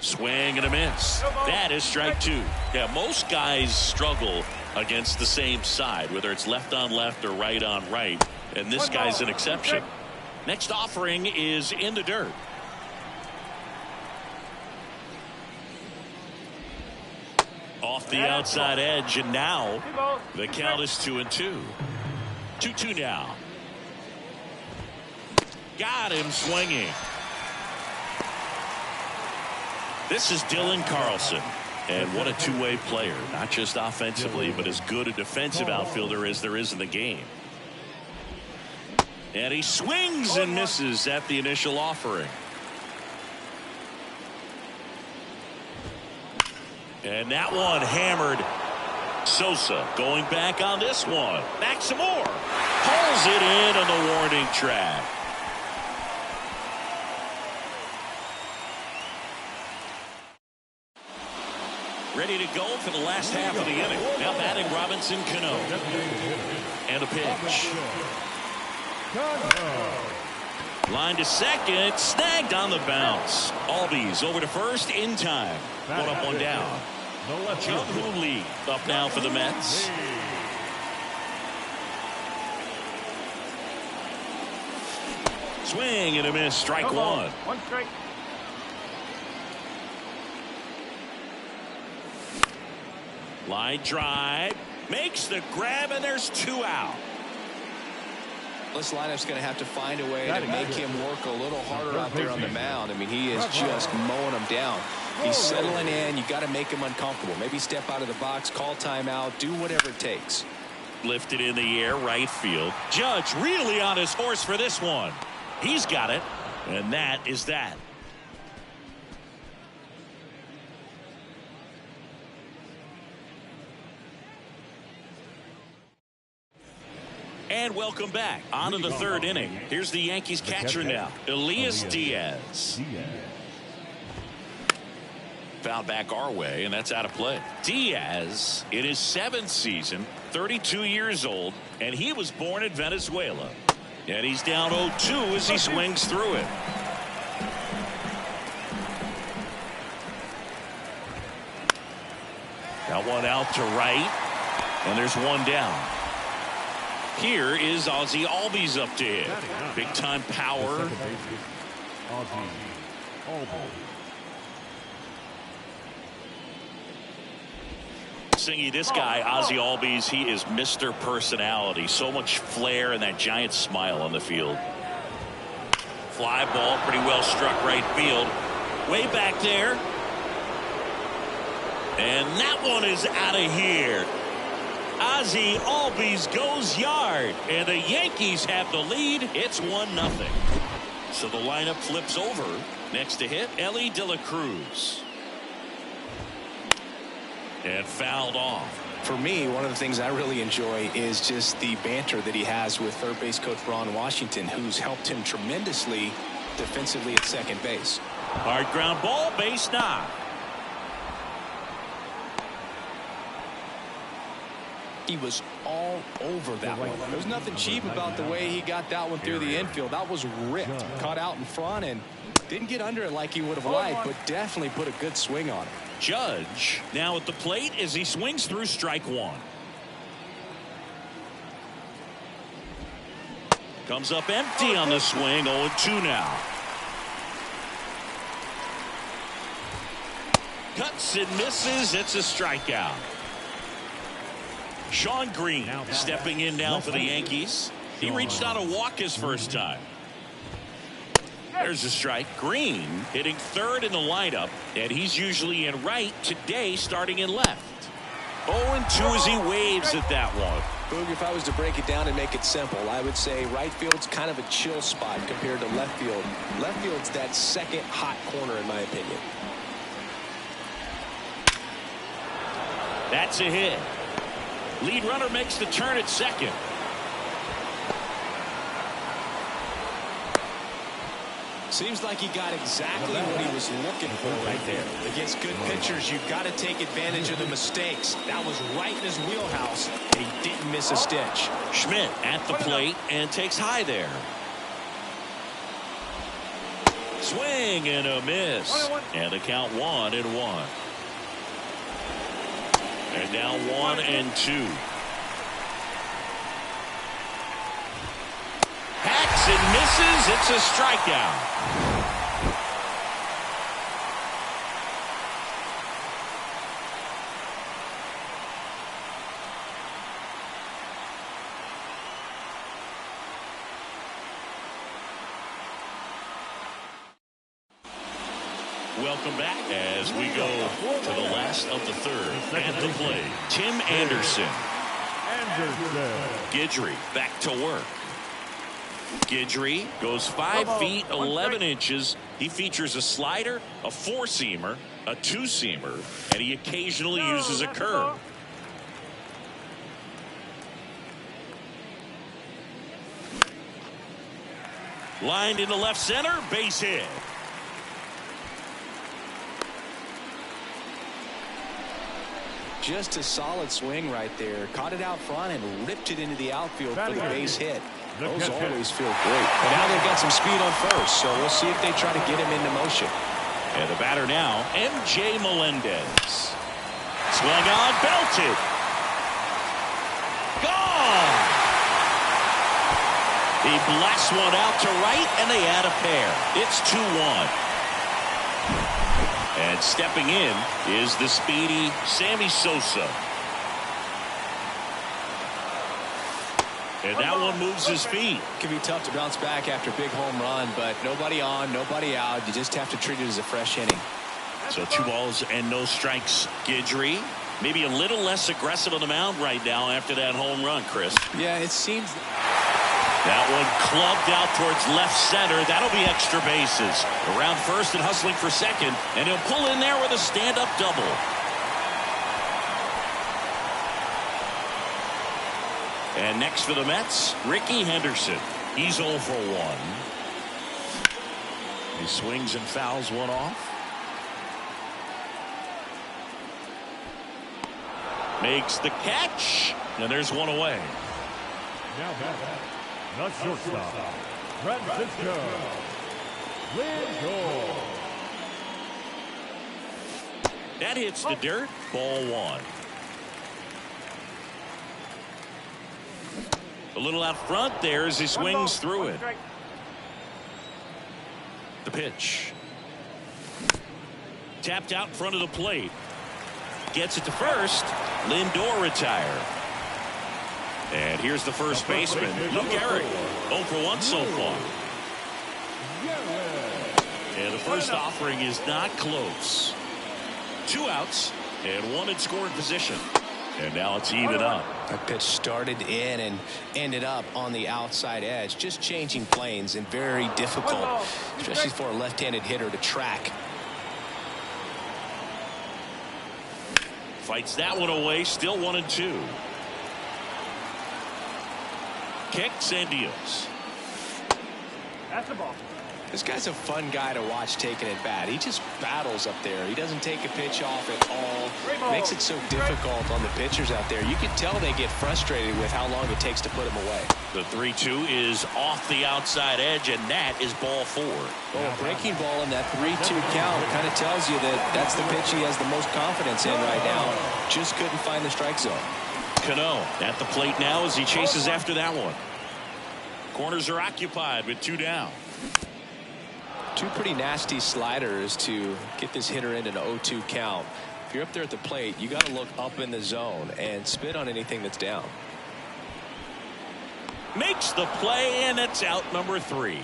Swing and a miss. That is strike two. Yeah, most guys struggle against the same side, whether it's left on left or right on right, and this guy's an exception. Next offering is in the dirt. Off the outside edge, and now the count is 2-2. 2-2 now. Got him swinging. This is Dylan Carlson, and what a two-way player, not just offensively, but as good a defensive outfielder as there is in the game. And he swings and misses at the initial offering. And that one hammered. Sosa going back on this one. Back some more. Pulls it in on the warning track. Ready to go for the last half of the inning. Now batting Robinson Cano. And a pitch. Line to second. Snagged on the bounce. Albies over to first in time. One up, one down. John Hooley up now for the Mets. Swing and a miss. Strike one. One strike. Line drive. Makes the grab, and there's two out. This lineup's going to have to find a way to make him work a little harder out there on the mound. I mean, he is just mowing them down. He's settling in. You got to make him uncomfortable. Maybe step out of the box, call timeout, do whatever it takes. Lifted in the air, right field. Judge really on his horse for this one. He's got it, and that is that. And welcome back. On to the third inning. Here's the Yankees catcher now, Elias Diaz. Foul back our way, and that's out of play. Diaz in his 7th season, 32 years old, and he was born in Venezuela. And he's down 0-2 as he swings through it. Got one out to right, and there's one down. Here is Ozzie Albies up to hit. Big time power. Singy, this guy, Ozzie Albies, he is Mr. Personality. So much flair and that giant smile on the field. Fly ball, pretty well struck right field. Way back there. And that one is out of here. Ozzie Albies goes yard, and the Yankees have the lead. It's 1-0. So the lineup flips over. Next to hit, Ellie De La Cruz. And fouled off. For me, one of the things I really enjoy is just the banter that he has with third base coach Ron Washington, who's helped him tremendously defensively at second base. Hard ground ball, base knock. He was all over that one. There's nothing cheap about the way he got that one through the infield. That was ripped. Caught out in front and didn't get under it like he would have liked, but definitely put a good swing on it. Judge now at the plate as he swings through strike one. Comes up empty on the swing. 0-2 now. Cuts and misses. It's a strikeout. Sean Green stepping in now for the Yankees. He reached out a walk his first time. There's a strike. Green hitting third in the lineup, and he's usually in right, today starting in left. 0-2 as he waves at that one. Boog, if I was to break it down and make it simple, I would say right field's kind of a chill spot compared to left field. Left field's that second hot corner in my opinion. That's a hit. Lead runner makes the turn at second. Seems like he got exactly what he was looking for right there. Against good pitchers, you've got to take advantage of the mistakes. That was right in his wheelhouse, and he didn't miss a stitch. Schmidt at the plate and takes high there. Swing and a miss. And the count 1-1. And now 1-2. Hacks and misses. It's a strikeout. Welcome back as we go to the last of the third. And the play, Tim Anderson. Guidry back to work. Guidry goes 5 feet 11 inches. He features a slider, a four-seamer, a two-seamer, and he occasionally uses a curve. Lined into left center, base hit. Just a solid swing right there. Caught it out front and ripped it into the outfield for the base hit. Those always feel great. And now they've got some speed on first, so we'll see if they try to get him into motion. And the batter now, MJ Melendez. Swung on, belted. Gone! He blasts one out to right, and they add a pair. It's 2-1. And stepping in is the speedy Sammy Sosa. And that one moves his feet. It can be tough to bounce back after a big home run, but nobody on, nobody out. You just have to treat it as a fresh inning. So 2 balls and no strikes. Guidry maybe a little less aggressive on the mound right now after that home run, Chris. Yeah, it seems. That one clubbed out towards left center. That'll be extra bases. Around first and hustling for second. And he'll pull in there with a stand-up double. And next for the Mets, Ricky Henderson. He's 0 for 1. He swings and fouls one off. Makes the catch. And there's one away. Now back. The shortstop, Francisco Lindor. That hits the dirt. Ball 1. A little out front there as he swings through it. The pitch. Tapped out in front of the plate. Gets it to first. Lindor retired. And here's the first baseman, Lou Gehrig. 0 for 1 so far. And the first offering is not close. 2 outs and 1 in scoring position. And now it's even up. That pitch started in and ended up on the outside edge. Just changing planes and very difficult, especially for a left-handed hitter to track. Fights that one away. Still 1-2. Kicks and deals. That's the ball. This guy's a fun guy to watch taking at bat. He just battles up there. He doesn't take a pitch off at all. Makes it so difficult on the pitchers out there. You can tell they get frustrated with how long it takes to put him away. The 3-2 is off the outside edge, and that is ball 4. Well, a breaking ball in that 3-2 count kind of tells you that that's the pitch he has the most confidence in right now. Just couldn't find the strike zone. Cano at the plate now as he chases after that one. Corners are occupied with 2 down. 2 pretty nasty sliders to get this hitter in an 0-2 count. If you're up there at the plate, you got to look up in the zone and spit on anything that's down. Makes the play, and it's out number 3.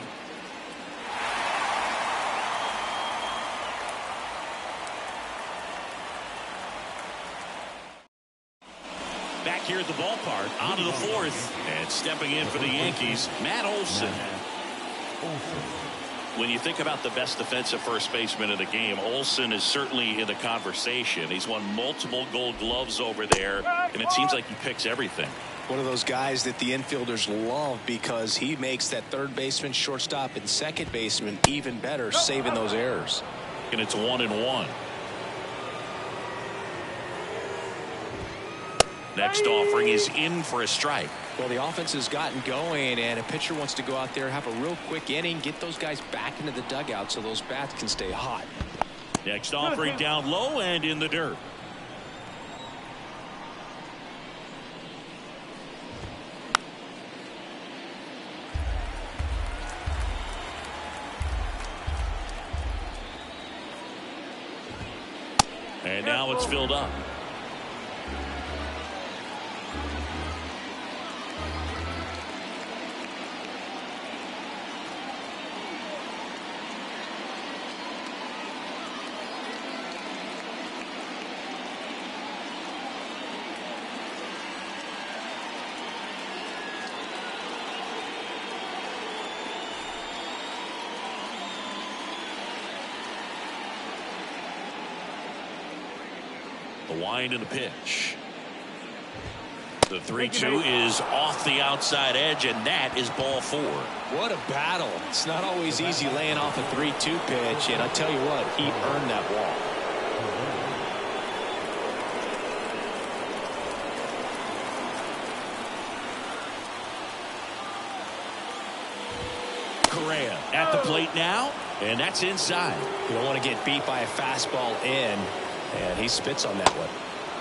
Back here at the ballpark, on to the 4th, and stepping in for the Yankees, Matt Olson. When you think about the best defensive first baseman in the game, Olson is certainly in the conversation. He's won multiple Gold Gloves over there, and it seems like he picks everything. One of those guys that the infielders love because he makes that third baseman, shortstop, and second baseman even better, saving those errors. And it's 1-1. Next offering is in for a strike. Well, the offense has gotten going, and a pitcher wants to go out there, have a real quick inning, get those guys back into the dugout so those bats can stay hot. Next offering down low and in the dirt. And now it's filled up. The wind and the pitch. The 3-2 is off the outside edge, and that is ball 4. What a battle. It's not always easy laying off a 3-2 pitch, and I tell you what, he earned that ball. Correa at the plate now, and that's inside. You don't want to get beat by a fastball in, and he spits on that one.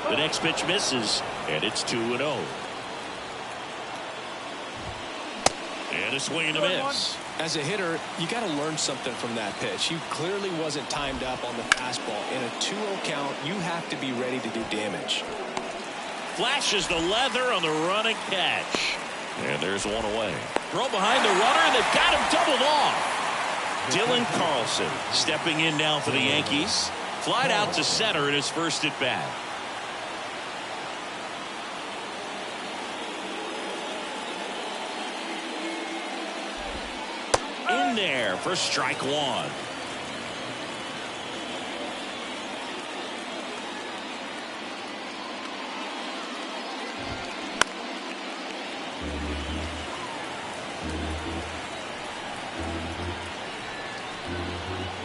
The next pitch misses, and it's 2-0. And a swing and a miss. As a hitter, you got to learn something from that pitch. He clearly wasn't timed up on the fastball. In a 2-0 count, you have to be ready to do damage. Flashes the leather on the running catch. And there's one away. Throw behind the runner, and they've got him doubled off. Dylan Carlson stepping in now for the Yankees. Flied out to center in his first at bat. In there for strike 1.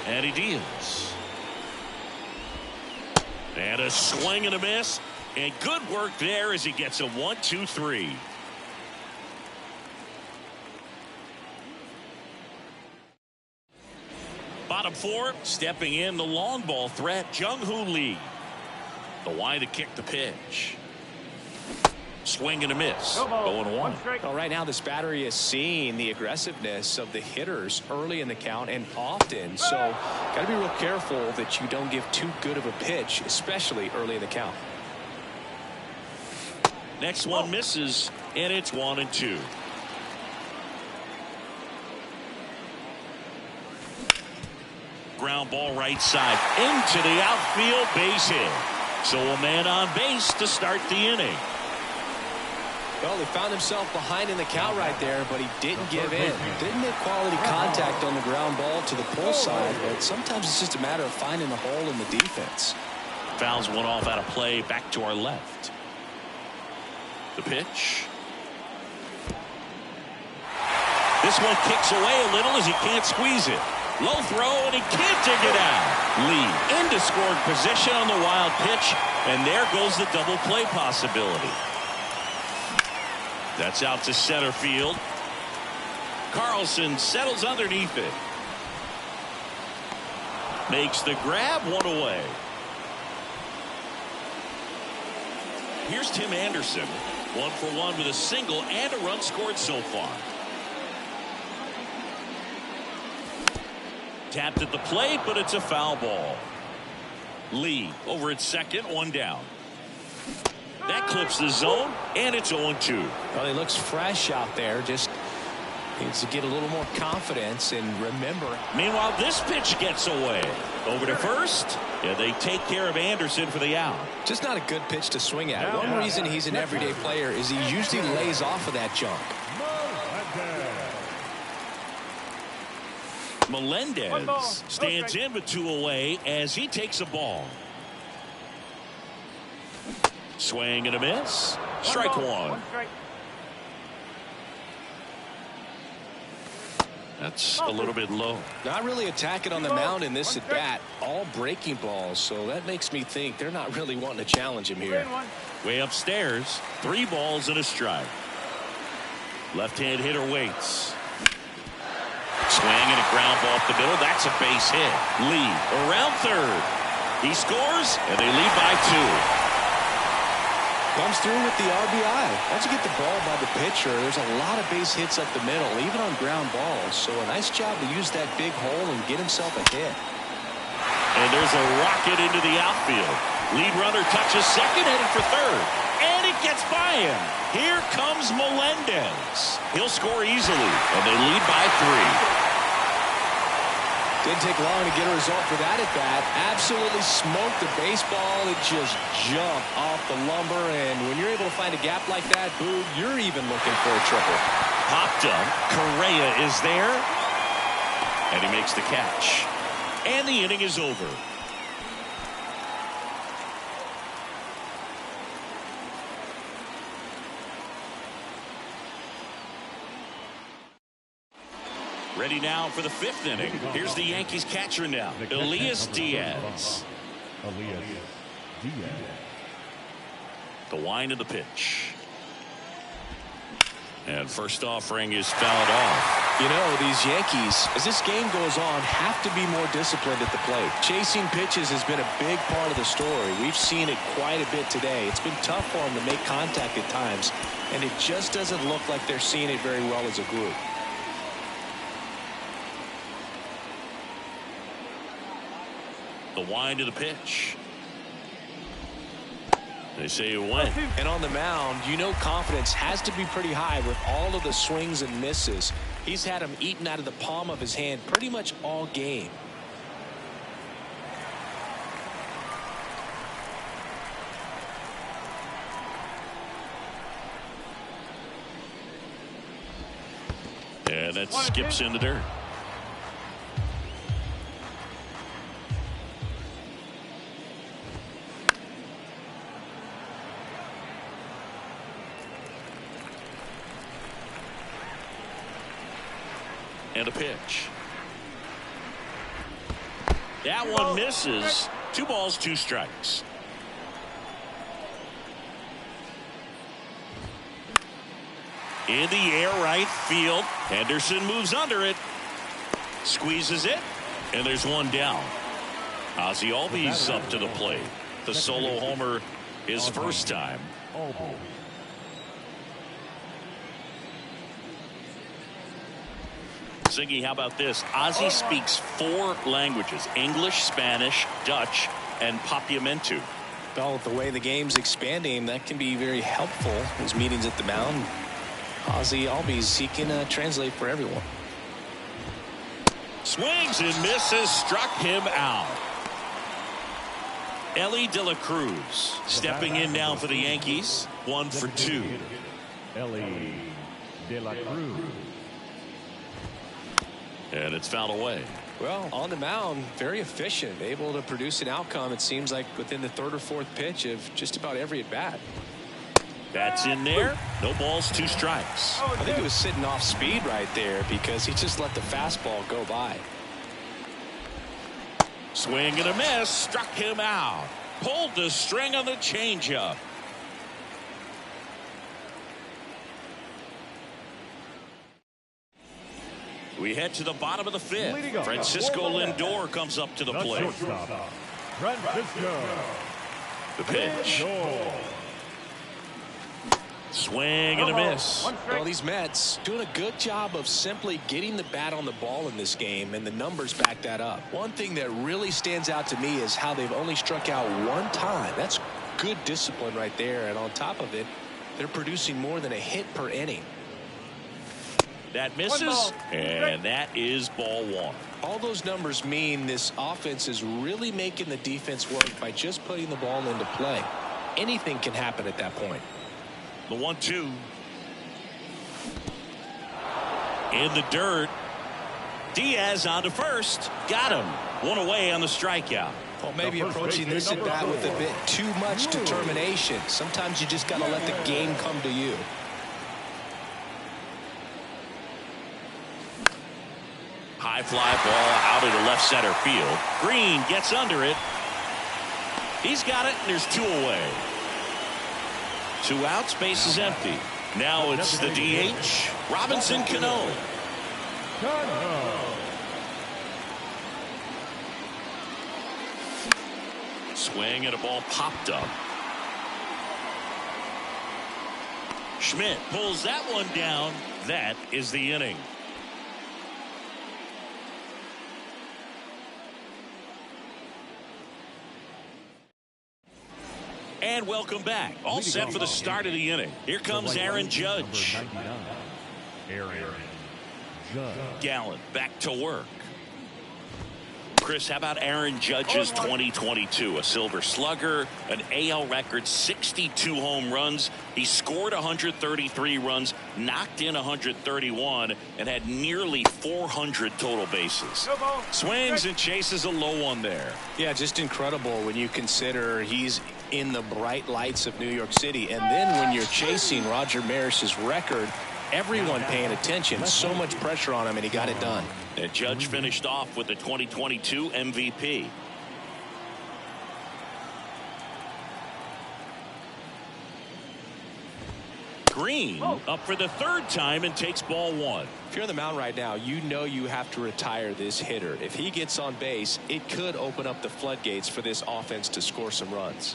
And he deals. And a swing and a miss. And good work there as he gets a 1-2-3. Bottom 4, stepping in the long ball threat, Jung-Hoo Lee. The wind to kick the pitch. Swing and a miss. 0-1. Well, right now this battery is seeing the aggressiveness of the hitters early in the count and often. So got to be real careful that you don't give too good of a pitch, especially early in the count. Next one misses, and it's 1-2. Ground ball right side into the outfield, base hit. So a man on base to start the inning. Well, he found himself behind in the count right there, but he didn't give in. Didn't make quality contact on the ground ball to the pull side, but sometimes it's just a matter of finding the hole in the defense. Fouls one off out of play, back to our left. The pitch. This one kicks away a little as he can't squeeze it. Low throw, and he can't dig it out. Lee into scoring position on the wild pitch, and there goes the double play possibility. That's out to center field. Carlson settles underneath it. Makes the grab, one away. Here's Tim Anderson. 1 for 1 with a single and a run scored so far. Tapped at the plate, but it's a foul ball. Lee over at second, 1 down. That clips the zone, and it's 0-2. Well, he looks fresh out there. Just needs to get a little more confidence and remember. Meanwhile, this pitch gets away. Over to first. Yeah, they take care of Anderson for the out. Just not a good pitch to swing at. One reason he's an everyday player is he usually lays off of that junk. Melendez stands in with 2 away as he takes a ball. Swing and a miss. Strike 1. That's a little bit low. Not really attacking on the mound in this at bat. All breaking balls. So that makes me think they're not really wanting to challenge him here. Way upstairs. 3 balls and a strike. Left-hand hitter waits. Swing and a ground ball up the middle. That's a base hit. Lead around third. He scores, and they lead by 2. Comes through with the RBI. Once you get the ball by the pitcher, there's a lot of base hits up the middle, even on ground balls. So a nice job to use that big hole and get himself a hit. And there's a rocket into the outfield. Lead runner touches second, headed for third. And it gets by him. Here comes Melendez. He'll score easily, and they lead by 3. Didn't take long to get a result for that at bat. Absolutely smoked the baseball. It just jumped off the lumber. And when you're able to find a gap like that, Boog, you're even looking for a triple. Popped up. Correa is there. And he makes the catch. And the inning is over. Ready now for the 5th inning. Here's the Yankees catcher now, Elias Diaz. The wind of the pitch. And first offering is fouled off. You know, these Yankees, as this game goes on, have to be more disciplined at the plate. Chasing pitches has been a big part of the story. We've seen it quite a bit today. It's been tough for them to make contact at times, and it just doesn't look like they're seeing it very well as a group. The wind of the pitch. They say it went. And on the mound, you know confidence has to be pretty high with all of the swings and misses. He's had them eaten out of the palm of his hand pretty much all game. And that skips in the dirt. And a pitch. That one misses. 2 balls, 2 strikes. In the air, right field. Henderson moves under it. Squeezes it. And there's one down. Ozzie Albies up to the plate. The solo homer his first time. Ziggy, how about this? Ozzie speaks 4 languages: English, Spanish, Dutch, and Papiamentu. Well, with the way the game's expanding, that can be very helpful. His meetings at the mound, Ozzie Albies, he can translate for everyone. Swings and misses, struck him out. Ellie De La Cruz stepping in now for the Yankees. 1 for 2. Ellie De La Cruz. And it's fouled away. Well, on the mound, very efficient, able to produce an outcome, it seems like, within the 3rd or 4th pitch of just about every at bat. That's in there. No balls, 2 strikes. I think he was sitting off speed right there because he just let the fastball go by. Swing and a miss, struck him out. Pulled the string on the changeup. We head to the bottom of the 5th. Francisco Lindor comes up to the plate. Francisco. The pitch. Swing and a miss. Well, these Mets doing a good job of simply getting the bat on the ball in this game, and the numbers back that up. One thing that really stands out to me is how they've only struck out 1 time. That's good discipline right there, and on top of it, they're producing more than a hit per inning. That misses, and that is ball 1. All those numbers mean this offense is really making the defense work by just putting the ball into play. Anything can happen at that point. The 1-2. In the dirt. Diaz on to first. Got him. 1 away on the strikeout. Well, maybe approaching this at bat with a bit too much determination. Sometimes you just got to let the game come to you. High fly ball out into left center field. Green gets under it. He's got it, and there's 2 away. 2 outs, base is empty. Now it's the DH, Robinson Cano. Swing and a ball popped up. Schmidt pulls that one down. That is the inning. And welcome back. All set for the start of the inning. Here comes Aaron Judge. Gallen back to work. Chris, how about Aaron Judge's 2022? A Silver Slugger, an AL record 62 home runs. He scored 133 runs, knocked in 131, and had nearly 400 total bases. Swings and chases a low one there. Yeah, just incredible when you consider he's in the bright lights of New York City. And then when you're chasing Roger Maris's record, everyone paying attention. So much pressure on him, and he got it done. And Judge finished off with the 2022 MVP. Green up for the 3rd time and takes ball 1. If you're on the mound right now, you know you have to retire this hitter. If he gets on base, it could open up the floodgates for this offense to score some runs.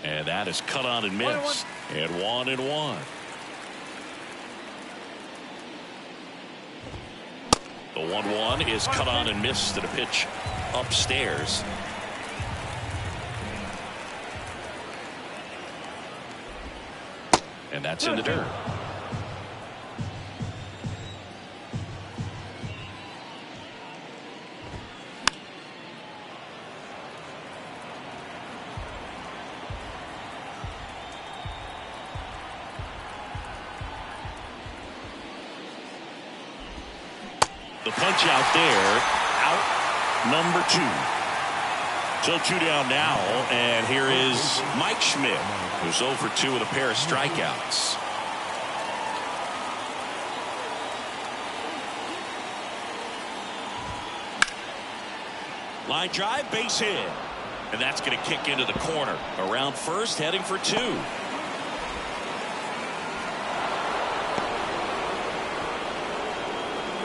And that is cut on and missed. And 1-1. The 1-1 is cut on and missed at a pitch upstairs. And that's in the dirt. The punch out there, out number 2. So 2 down now, and here is Mike Schmidt, who's 0 for 2 with a pair of strikeouts. Line drive, base hit, and that's going to kick into the corner. Around first, heading for 2.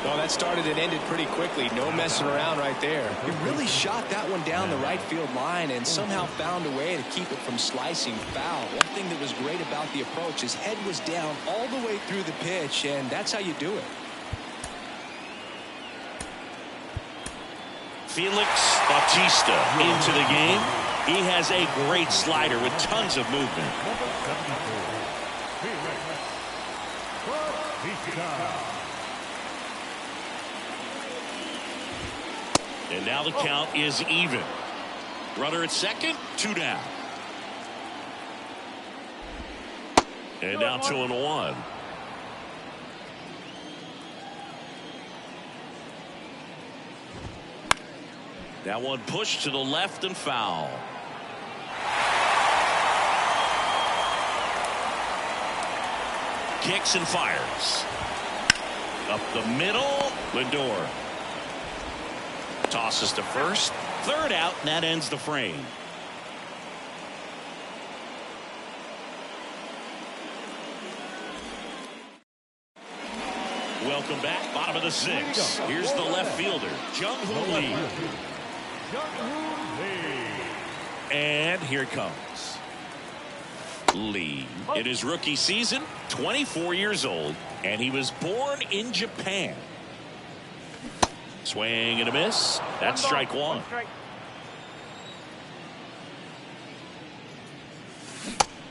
Well, that started and ended pretty quickly. No messing around right there. He really shot that one down the right field line and somehow found a way to keep it from slicing foul. One thing that was great about the approach, his head was down all the way through the pitch, and that's how you do it. Felix Bautista into the game. He has a great slider with tons of movement. And now the count is even. Runner at second, 2 down. And now 2-1. That one pushed to the left and foul. Kicks and fires. Up the middle, Lindor. Tosses to first. 3rd out, and that ends the frame. Welcome back. Bottom of the 6th. Here's the left fielder, Jung-Hoo Lee. And here comes Lee. In his rookie season, 24 years old, and he was born in Japan. Swing and a miss. That's strike 1.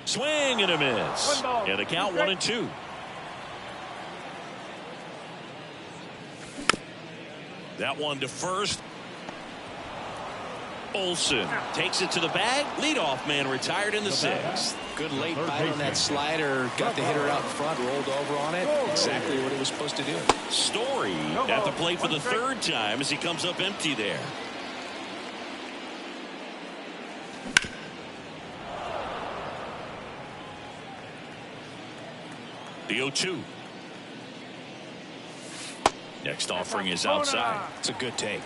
Swing and a miss. And the count 1-2. That one to first. Olsen takes it to the bag. Leadoff man retired in the 6th. Good late bite on that slider. Got the hitter out in front, rolled over on it. Exactly what it was supposed to do. Story at the plate for the 3rd time as he comes up empty there. The 0-2. Next offering is outside. It's a good take.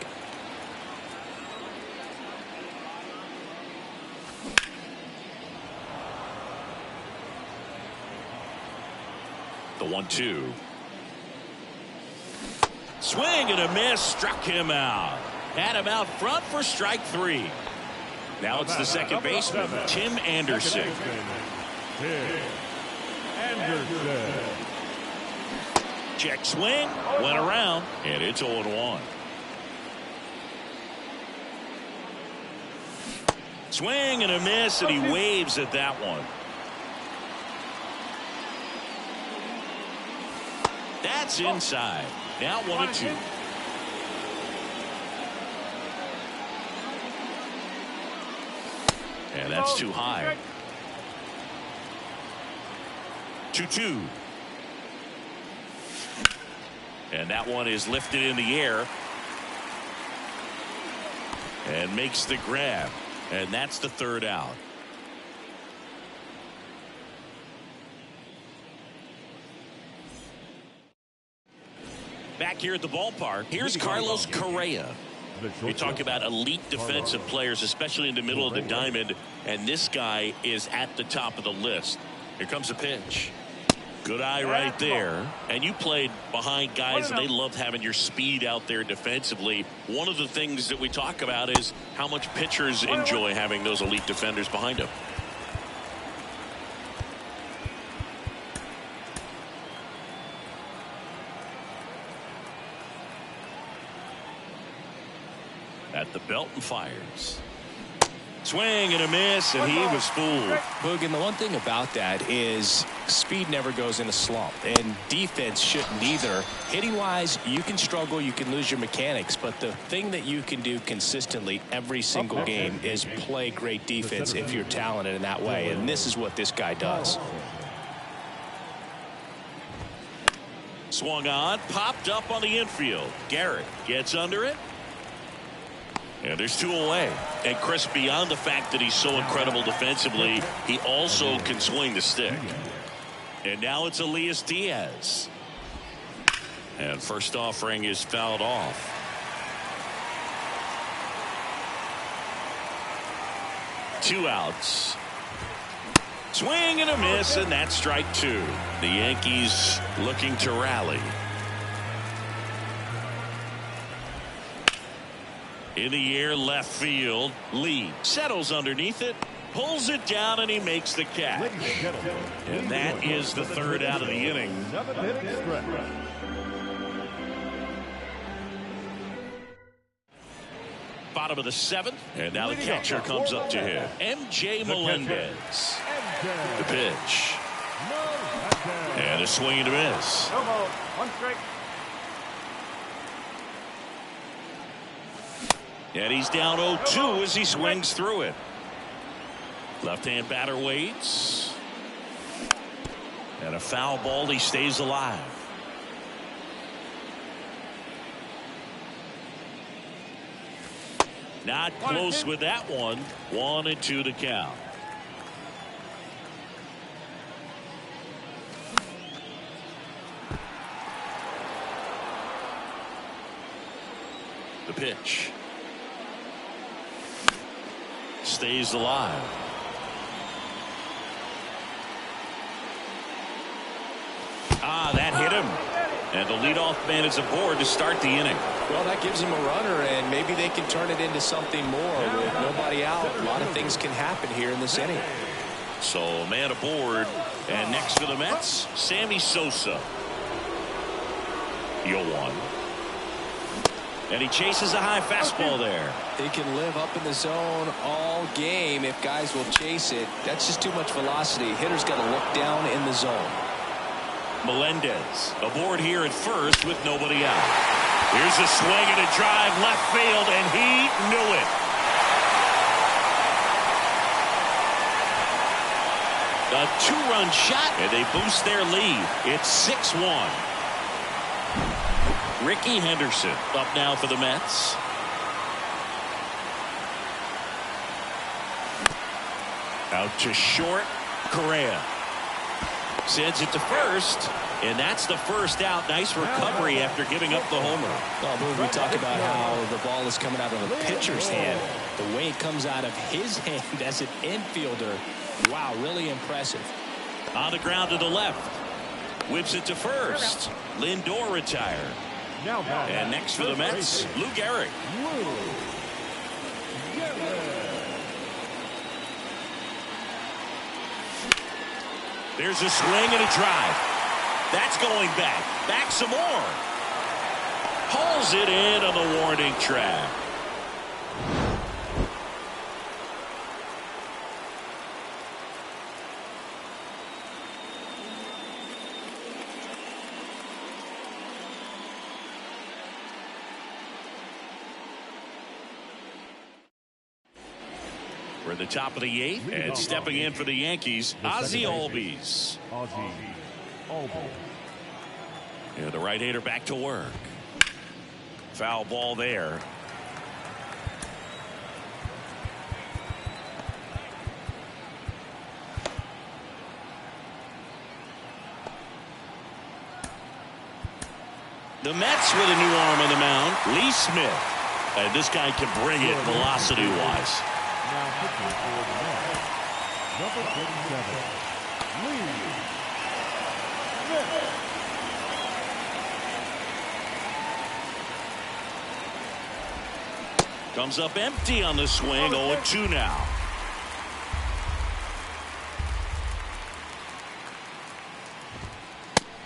The 1-2. Swing and a miss. Struck him out. Had him out front for strike 3. Now it's the second baseman, Tim Anderson. Check swing. Went around. And it's 0-1. Swing and a miss, and he waves at that one. That's inside. Now 1-2. And that's too high. 2-2. And that one is lifted in the air. And makes the grab. And that's the third out. Back here at the ballpark, here's Carlos Correa. We talk about elite defensive players, especially in the middle of the diamond, and this guy is at the top of the list. Here comes a pitch. Good eye right there. And you played behind guys, and they love having your speed out there defensively. One of the things that we talk about is how much pitchers enjoy having those elite defenders behind them. At the belt and fires. Swing and a miss, and he was fooled. Boog, and the one thing about that is speed never goes in a slump, and defense shouldn't either. Hitting wise, you can struggle, you can lose your mechanics, but the thing that you can do consistently every single game is play great defense if you're talented in that way, and this is what this guy does. Swung on, popped up on the infield. Garrett gets under it. And there's 2 away. And Chris, beyond the fact that he's so incredible defensively, he also can swing the stick. And now it's Elias Diaz. And first offering is fouled off. Two outs. Swing and a miss, and that's strike 2. The Yankees looking to rally. In the air, left field. Lee settles underneath it, pulls it down, and he makes the catch. And that is the third out of the inning. Bottom of the 7th, and now the catcher comes up to hit. MJ Melendez. The pitch. And a swing and a miss. One strike. And he's down 0-2 as he swings through it. Left-hand batter waits. And a foul ball. He stays alive. Not close with that one. 1-2 to count. The pitch. Stays alive. That hit him. And the leadoff man is aboard to start the inning. Well, that gives him a runner, and maybe they can turn it into something more. With nobody out, a lot of things can happen here in this inning. So, man aboard. And next for the Mets, Sammy Sosa. 0-1. And he chases a high fastball there. He can live up in the zone all game if guys will chase it. That's just too much velocity. Hitter's got to look down in the zone. Melendez aboard here at first with nobody out. Here's a swing and a drive left field, and he knew it. A 2-run shot, and they boost their lead. It's 6-1. Ricky Henderson up now for the Mets. Out to short. Correa sends it to first, and that's the first out. Nice recovery after giving up the homer. Well, we talk about how the ball is coming out of a pitcher's hand. The way it comes out of his hand as an infielder, wow, really impressive. On the ground to the left. Whips it to first. Lindor retired. Now back. And next for the Mets, Lou Gehrig. There's a swing and a drive. That's going back. Back some more. Pulls it in on the warning track. We're at the top of the eighth, and stepping in for the Yankees, Ozzie Albies. And the right-hander back to work. Foul ball there. The Mets with a new arm on the mound, Lee Smith. And this guy can bring it velocity-wise. Now pitching for the Mets, number 37, Lee Smith. Comes up empty on the swing, 0-2 now.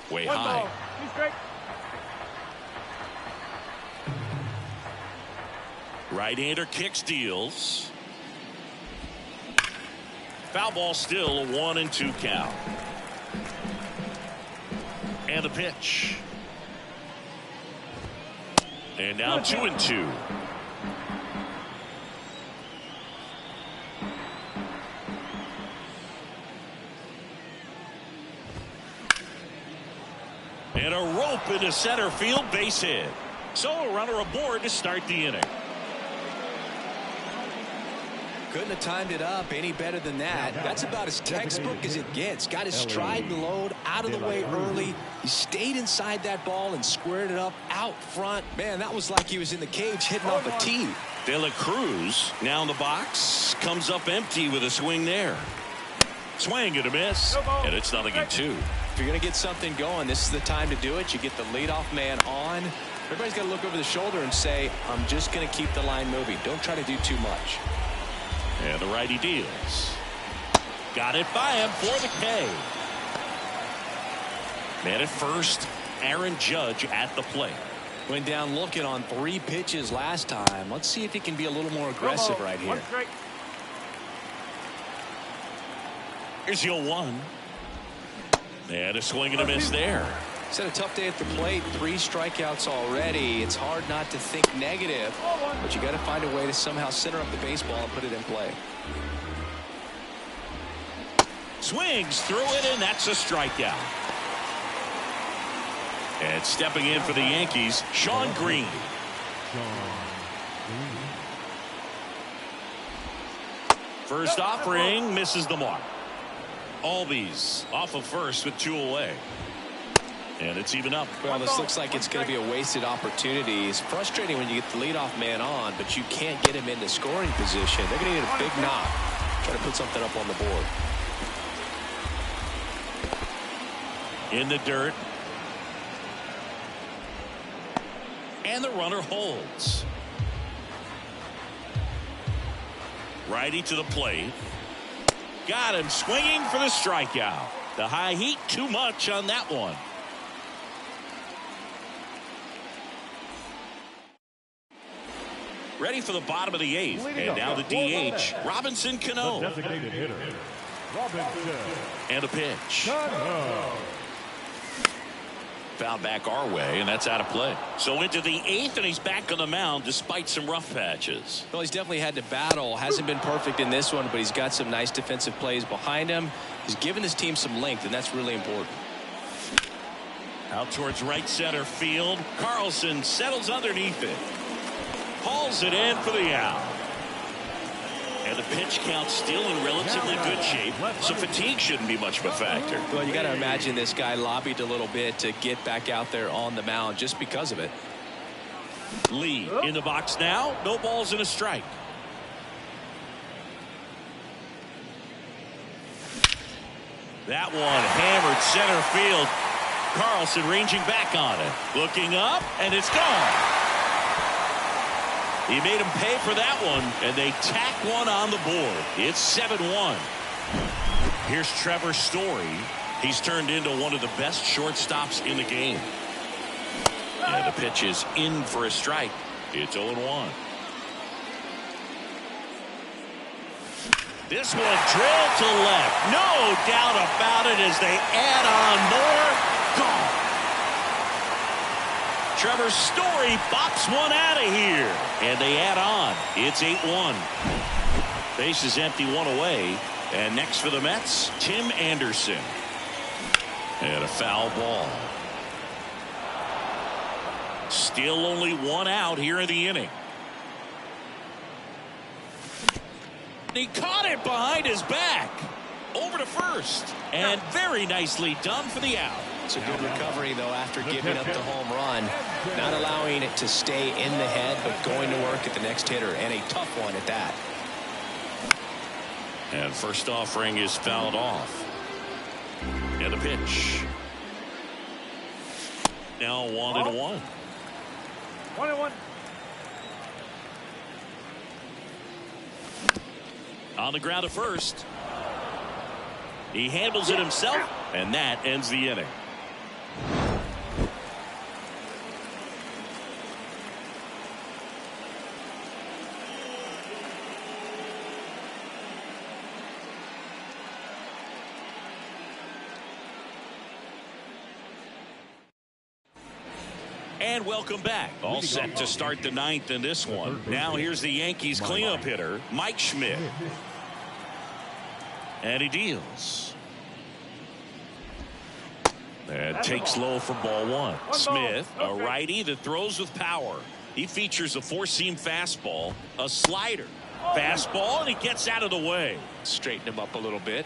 Way high. Right-hander kicks, deals. Foul ball, still a 1-2 count. And the pitch. And now 2-2. And a rope into center field, base hit. So a runner aboard to start the inning. Couldn't have timed it up any better than that. That's about as textbook as it gets. Got his stride and load out of the way early. He stayed inside that ball and squared it up out front. Man, that was like he was in the cage hitting off a tee. De La Cruz now in the box. Comes up empty with a swing there. Swing and a miss. And it's 0-2. If you're going to get something going, this is the time to do it. You get the leadoff man on. Everybody's got to look over the shoulder and say, I'm just going to keep the line moving. Don't try to do too much. And the righty deals. Got it by him for the K. Man at first, Aaron Judge at the plate. Went down looking on 3 pitches last time. Let's see if he can be a little more aggressive right here. Here's the 0-1. And a swing and a miss there. He's had a tough day at the plate. 3 strikeouts already. It's hard not to think negative, but you got to find a way to somehow center up the baseball and put it in play. Swings through it, and that's a strikeout. And stepping in for the Yankees, Sean Green. First offering misses the mark. Albies off of first with 2 away. And it's even up. Well, this looks like it's going to be a wasted opportunity. It's frustrating when you get the leadoff man on, but you can't get him into scoring position. They're going to need a big knock. Try to put something up on the board. In the dirt. And the runner holds. Righty to the plate. Got him swinging for the strikeout. The high heat, too much on that one. Ready for the bottom of the 8th. And now the DH, Robinson Cano. Designated hitter, Robinson. And a pitch. Cano. Foul back our way, and that's out of play. So into the 8th, and he's back on the mound despite some rough patches. Well, he's definitely had to battle. Hasn't been perfect in this one, but he's got some nice defensive plays behind him. He's given his team some length, and that's really important. Out towards right center field. Carlson settles underneath it. Hauls it in for the out. And the pitch count still in relatively good shape, so fatigue shouldn't be much of a factor. Well, you got to imagine this guy lobbied a little bit to get back out there on the mound just because of it. Lee in the box now. No balls and a strike. That one hammered center field. Carlson ranging back on it. Looking up, and it's gone. He made him pay for that one, and they tack one on the board. It's 7-1. Here's Trevor Story. He's turned into one of the best shortstops in the game. And the pitch is in for a strike. It's 0-1. This one drilled to left. No doubt about it as they add on more. Gone. Trevor Story bops one out of here. And they add on. It's 8-1. Base is empty, one away. And next for the Mets, Tim Anderson. And a foul ball. Still only one out here in the inning. He caught it behind his back. Over to first. And very nicely done for the out. It's a good recovery, though, after giving up the home run. Not allowing it to stay in the head, but going to work at the next hitter. And a tough one at that. And first offering is fouled off. And the pitch. Now 1-1. 1-1. On the ground at first. He handles it himself, and that ends the inning. And welcome back. All set to start the ninth in this one. Now here's the Yankees cleanup hitter, Mike Schmidt. And he deals. And takes low for ball one. Smith, a righty that throws with power. He features a four-seam fastball, a slider, fastball, and he gets out of the way. Straighten him up a little bit.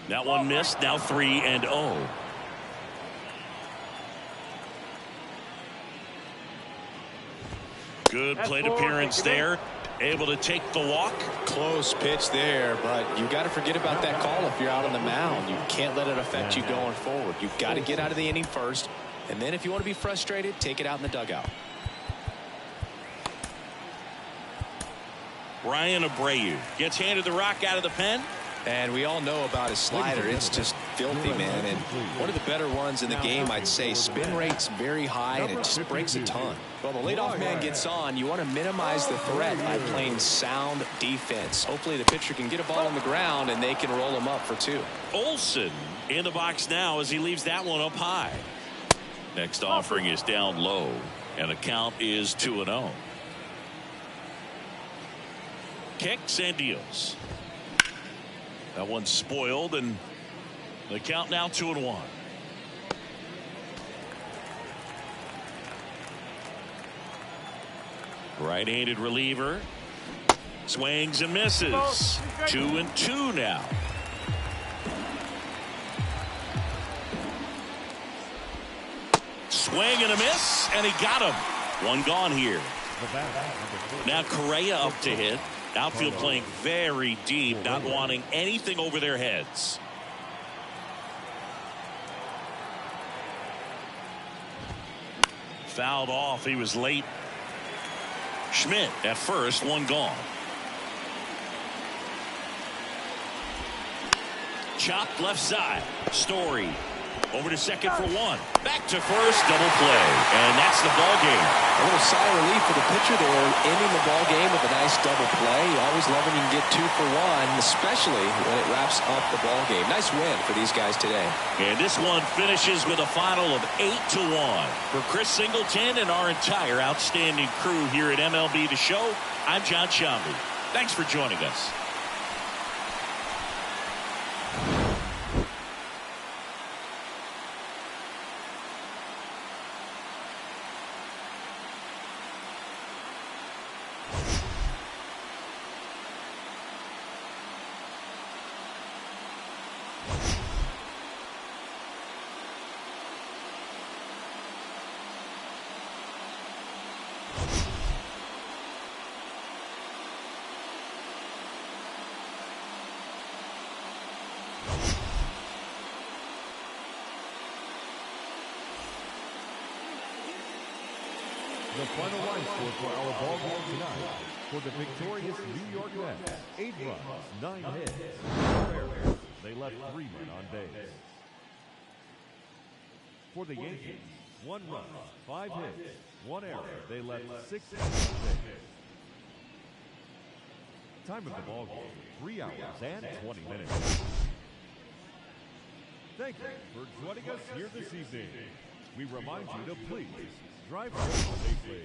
That one missed. Now 3-0. Good plate appearance there. Able to take the walk. Close pitch there, but you got to forget about that call if you're out on the mound. You can't let it affect you going forward. You've got to get out of the inning first, and then if you want to be frustrated, take it out in the dugout. Brian Abreu gets handed the rock out of the pen. And we all know about his slider. It's just filthy, man. And one of the better ones in the game, I'd say. Spin rate's very high, and it just breaks a ton. Well, the leadoff man gets on. You want to minimize the threat by playing sound defense. Hopefully the pitcher can get a ball on the ground, and they can roll him up for two. Olsen in the box now as he leaves that one up high. Next offering is down low, and the count is 2-0. Kicks and deals. That one's spoiled, and the count now 2-1. Right-handed reliever. Swings and misses. 2-2 now. Swing and a miss, and he got him. One gone here. Now Correa up to hit. Outfield playing very deep, not wanting anything over their heads. Fouled off. He was late. Schmidt at first, one gone. Chopped left side. Story over to second for one. Back to first, double play, and that's the ball game. A little sigh of relief for the pitcher there, ending the ball game with a nice double play. You always love when you can get 2 for 1, especially when it wraps up the ball game. Nice win for these guys today. And this one finishes with a final of 8-1. For Chris Singleton and our entire outstanding crew here at MLB The Show, I'm John Shambi. Thanks for joining us. The final line score for our ball game tonight. For the victorious New York Mets, 8 runs, 9 hits, 4 errors. They left 3 men on base. For the Yankees, 1 run, 5 hits, 1 error. They left 6 men on base. Time of the ball game, 3 hours and 20 minutes. Thank you for joining us here this evening. We remind you to please drive home safely.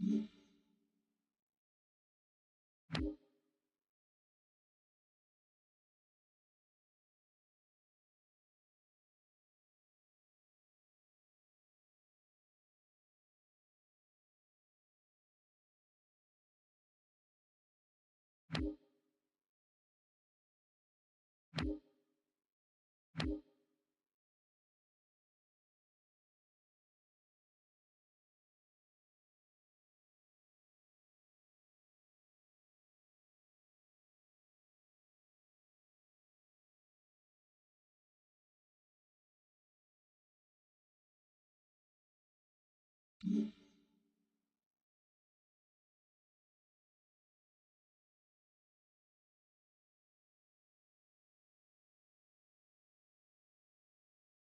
Mm-hmm.